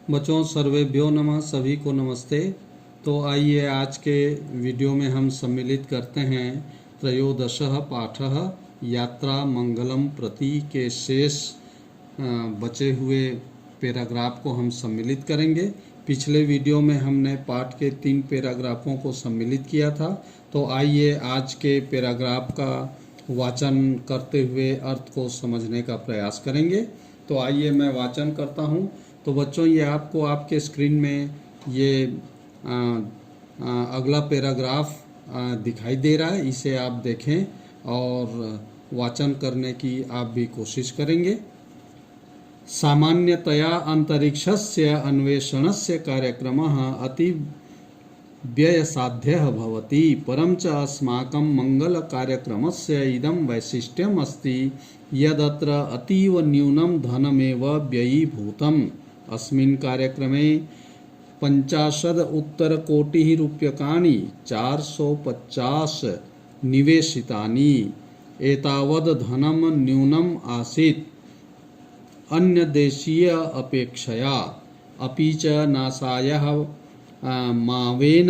बच्चों सर्वेभ्यो नमः, सभी को नमस्ते। तो आइए आज के वीडियो में हम सम्मिलित करते हैं त्रयोदशः पाठः यात्रा मंगलम प्रति के शेष बचे हुए पैराग्राफ को हम सम्मिलित करेंगे। पिछले वीडियो में हमने पाठ के 3 पैराग्राफों को सम्मिलित किया था। तो आइए आज के पैराग्राफ का वाचन करते हुए अर्थ को समझने का प्रयास करेंगे। तो आइए मैं वाचन करता हूँ। तो बच्चों ये आपको आपके स्क्रीन में ये अगला पैराग्राफ दिखाई दे रहा है, इसे आप देखें और वाचन करने की आप भी कोशिश करेंगे। सामान्यतया अंतरिक्षस्य अन्वेषणस्य कार्यक्रमः अति व्ययसाध्यः भवति, परं च अस्माकं मंगलकार्यक्रमस्य इदं वैशिष्ट्यम् अस्ति यदत्र अतीव न्यूनं धनमेव व्ययीभूतम्। अस्मिन् कार्यक्रमे 50 उत्तरकोटिः रूप्यकाणि 450 निवेशितानि। एतावद् धनं न्यूनम् आसीत् अन्यदेशीय अपेक्षया। अपि च नासायाः मावेन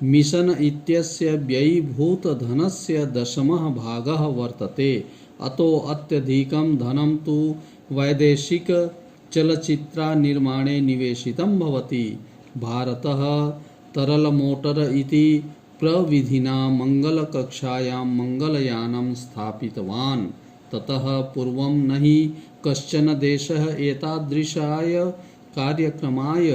मिशन इत्यस्य व्ययीभूतधनस्य दशमः भागः वर्तते। अतो अत्यधिकं धनं तु वैदेशिक चलचित्रनिर्माणे निवेशितं भवति। भारतः तरल मोटर इति प्रविधिना मंगलकक्षायां मंगलयानं स्थापितवान्। ततः पूर्वं न हि कश्चन देशः एतादृशाय कार्यक्रमाय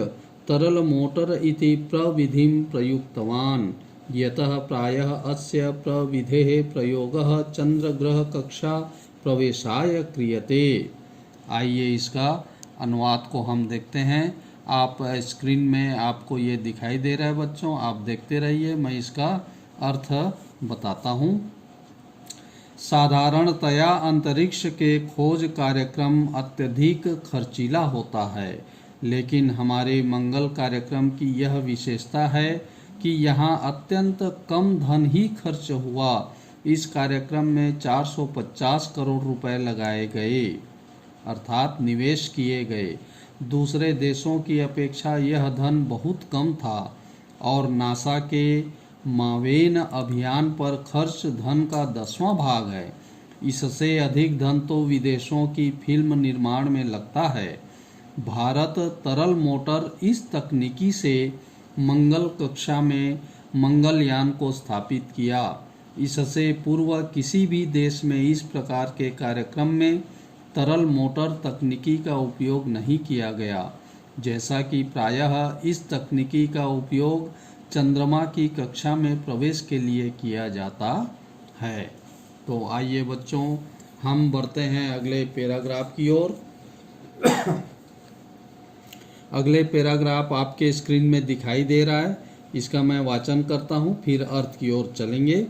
तरल मोटर इति प्रविधिं प्रयुक्तवान्। यतः प्रायः अस्य प्रविधेः प्रयोगः चंद्रग्रह कक्षा प्रवेशाय क्रियते। आइए इसका अनुवाद को हम देखते हैं। आप स्क्रीन में आपको ये दिखाई दे रहा है बच्चों, आप देखते रहिए, मैं इसका अर्थ बताता हूँ। साधारणतया अंतरिक्ष के खोज कार्यक्रम अत्यधिक खर्चीला होता है, लेकिन हमारे मंगल कार्यक्रम की यह विशेषता है कि यहाँ अत्यंत कम धन ही खर्च हुआ। इस कार्यक्रम में 450 करोड़ रुपए लगाए गए, अर्थात निवेश किए गए। दूसरे देशों की अपेक्षा यह धन बहुत कम था और नासा के मावेन अभियान पर खर्च धन का 10वां भाग है। इससे अधिक धन तो विदेशों की फिल्म निर्माण में लगता है। भारत तरल मोटर इस तकनीकी से मंगल कक्षा में मंगलयान को स्थापित किया। इससे पूर्व किसी भी देश में इस प्रकार के कार्यक्रम में तरल मोटर तकनीकी का उपयोग नहीं किया गया, जैसा कि प्रायः इस तकनीकी का उपयोग चंद्रमा की कक्षा में प्रवेश के लिए किया जाता है। तो आइए बच्चों हम बढ़ते हैं अगले पैराग्राफ की ओर। अगले पैराग्राफ आपके स्क्रीन में दिखाई दे रहा है, इसका मैं वाचन करता हूँ, फिर अर्थ की ओर चलेंगे।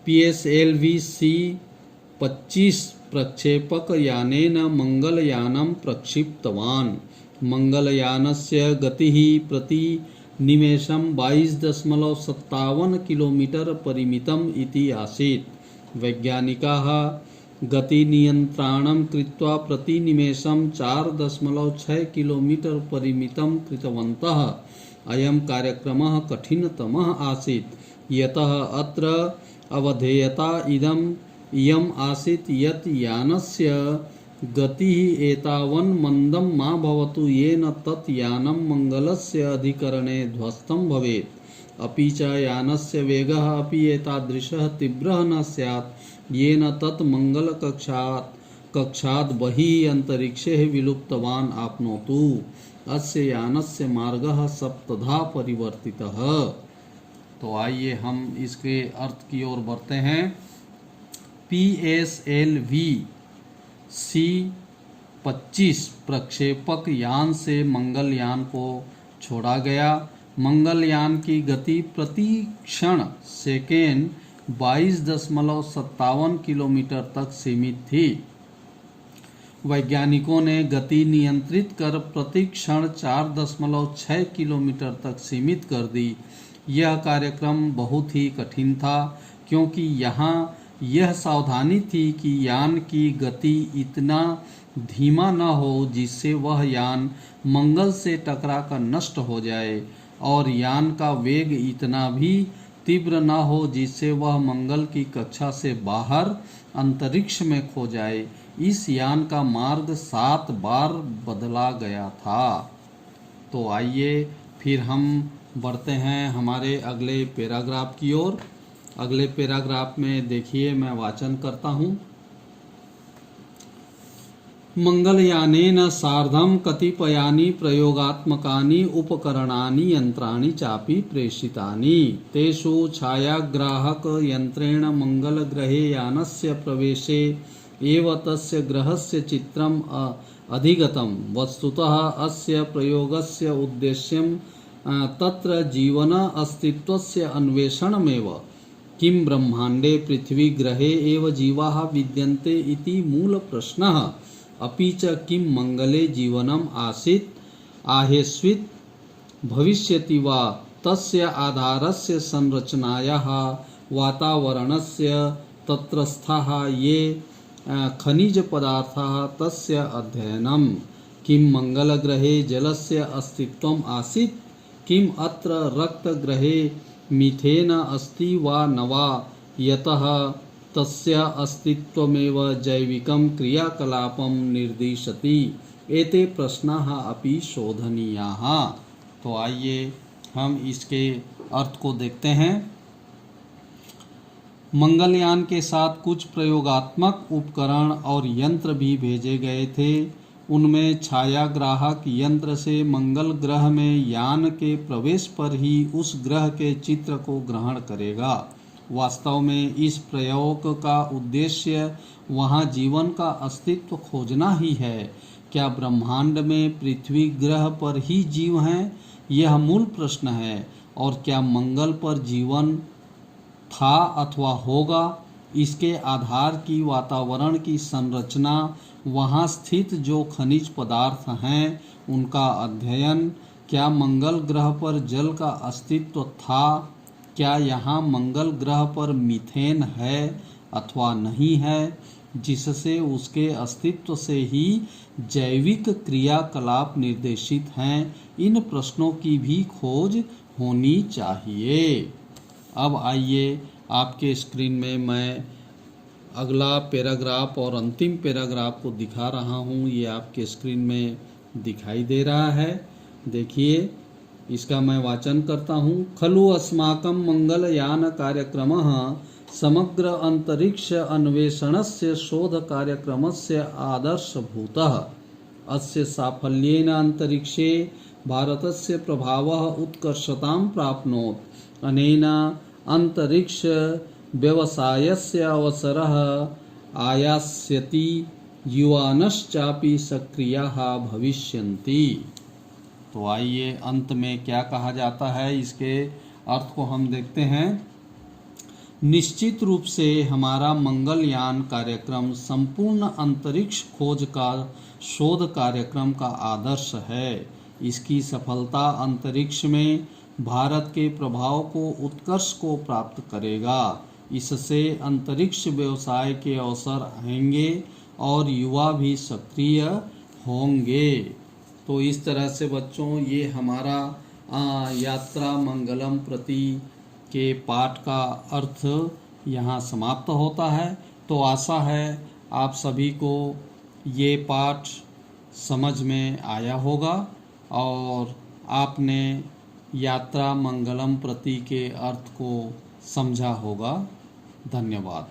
PSLV-C-25 प्रक्षेपक यानेन मंगलयानं प्रक्षिप्तवान्। मंगलयानस्य गतिः प्रति निमेषं 22.57 किलोमीटर परिमितम् इति आसीत्। वैज्ञानिकाः गतिनियन्त्रणं कृत्वा प्रतिनिमेषं 4.6 किलोमीटर परिमितं कृतवन्तः। अयं कार्यक्रमः कठिनतमः आसीत्, यतः अत्र अवधेयता इयम् आसीत् यत् यानस्य गतिः एतावन् मन्दं मा भवतु येन तत् यानं मंगलस्य अधिकरणे ध्वस्तं भवेत्। अपि च यानस्य वेगः अपि एतादृशः तीव्रः न स्यात् येन तत् कक्षात् बहिः अंतरिक्षे विलुप्तवान् आप्नोतु। अस्य यानस्य मार्गः सप्तधा परिवर्तितः। तो आइए हम इसके अर्थ की ओर बढ़ते हैं। PSLV-C-25 प्रक्षेपक यान से मंगलयान को छोड़ा गया। मंगलयान की गति प्रति क्षण सेकेंड 22.57 किलोमीटर तक सीमित थी। वैज्ञानिकों ने गति नियंत्रित कर प्रति क्षण 4.6 किलोमीटर तक सीमित कर दी। यह कार्यक्रम बहुत ही कठिन था, क्योंकि यहाँ यह सावधानी थी कि यान की गति इतना धीमा न हो जिससे वह यान मंगल से टकराकर नष्ट हो जाए, और यान का वेग इतना भी तीव्र न हो जिससे वह मंगल की कक्षा से बाहर अंतरिक्ष में खो जाए। इस यान का मार्ग 7 बार बदला गया था। तो आइए फिर हम बढ़ते हैं हमारे अगले पैराग्राफ की ओर। अगले पैराग्राफ में देखिए, मैं वाचन करता हूँ। मंगलयानेन सार्धं कतिपयानि प्रयोगात्मकानि उपकरणानि यंत्राणि चापि प्रेषितानि। तेषु छायाग्राहक यंत्रेण मंगलग्रहे यानस्य प्रवेशे एव तस्य ग्रहस्य चित्रम् अधिगतम्। वस्तुतः अस्य प्रयोगस्य उद्देश्यं तत्र जीवन अस्तित्वस्य अन्वेषणमेव। किं ब्रह्मांडे पृथ्वी ग्रहे एव जीवाः विद्यन्ते इति मूल प्रश्नः। अपि च किं मंगले जीवनम् आसीत् आहेष्वित् भविष्यति वा। तस्य आधारस्य संरचनायाः वातावरणस्य तत्रस्थाः ये खनिज पदार्थाः तस्य अध्ययनम्। किं मंगलग्रहे जलस्य अस्तित्वम् आसीत्। किम् अत्र रक्तग्रहे मीथेन अस्ति वा न वा। यतः तस्य अस्तित्वमेव जैविकं क्रियाकलापं निर्दिशति। एते प्रश्नाः अपि शोधनीयाः। तो आइए हम इसके अर्थ को देखते हैं। मंगलयान के साथ कुछ प्रयोगात्मक उपकरण और यंत्र भी भेजे गए थे। उनमें छायाग्राहक यंत्र से मंगल ग्रह में यान के प्रवेश पर ही उस ग्रह के चित्र को ग्रहण करेगा। वास्तव में इस प्रयोग का उद्देश्य वहां जीवन का अस्तित्व खोजना ही है। क्या ब्रह्मांड में पृथ्वी ग्रह पर ही जीव हैं, यह मूल प्रश्न है। और क्या मंगल पर जीवन था अथवा होगा, इसके आधार की वातावरण की संरचना, वहां स्थित जो खनिज पदार्थ हैं उनका अध्ययन। क्या मंगल ग्रह पर जल का अस्तित्व था। क्या यहाँ मंगल ग्रह पर मीथेन है अथवा नहीं है, जिससे उसके अस्तित्व से ही जैविक क्रियाकलाप निर्देशित हैं। इन प्रश्नों की भी खोज होनी चाहिए। अब आइए आपके स्क्रीन में मैं अगला पैराग्राफ और अंतिम पैराग्राफ को दिखा रहा हूँ। ये आपके स्क्रीन में दिखाई दे रहा है। देखिए, इसका मैं वाचन करता हूँ। खलु अस्माकं मंगलयान कार्यक्रमः समग्र अंतरिक्ष अन्वेषणस्य शोध कार्यक्रमस्य आदर्शभूतः। अस्य साफल्येन अंतरिक्षे भारतस्य प्रभावः उत्कर्षतां प्राप्नोत्। अनेन अंतरिक्ष व्यवसायस्य अवसरः आयास्यति। युवानश्चापि सक्रियाः भविष्यन्ति। तो आइए अंत में क्या कहा जाता है, इसके अर्थ को हम देखते हैं। निश्चित रूप से हमारा मंगलयान कार्यक्रम संपूर्ण अंतरिक्ष खोज का शोध कार्यक्रम का आदर्श है। इसकी सफलता अंतरिक्ष में भारत के प्रभाव को उत्कर्ष को प्राप्त करेगा। इससे अंतरिक्ष व्यवसाय के अवसर आएंगे और युवा भी सक्रिय होंगे। तो इस तरह से बच्चों, ये हमारा यात्रा मंगलम प्रति के पाठ का अर्थ यहाँ समाप्त होता है। तो आशा है आप सभी को ये पाठ समझ में आया होगा और आपने यात्रा मंगलम प्रति के अर्थ को समझा होगा। धन्यवाद।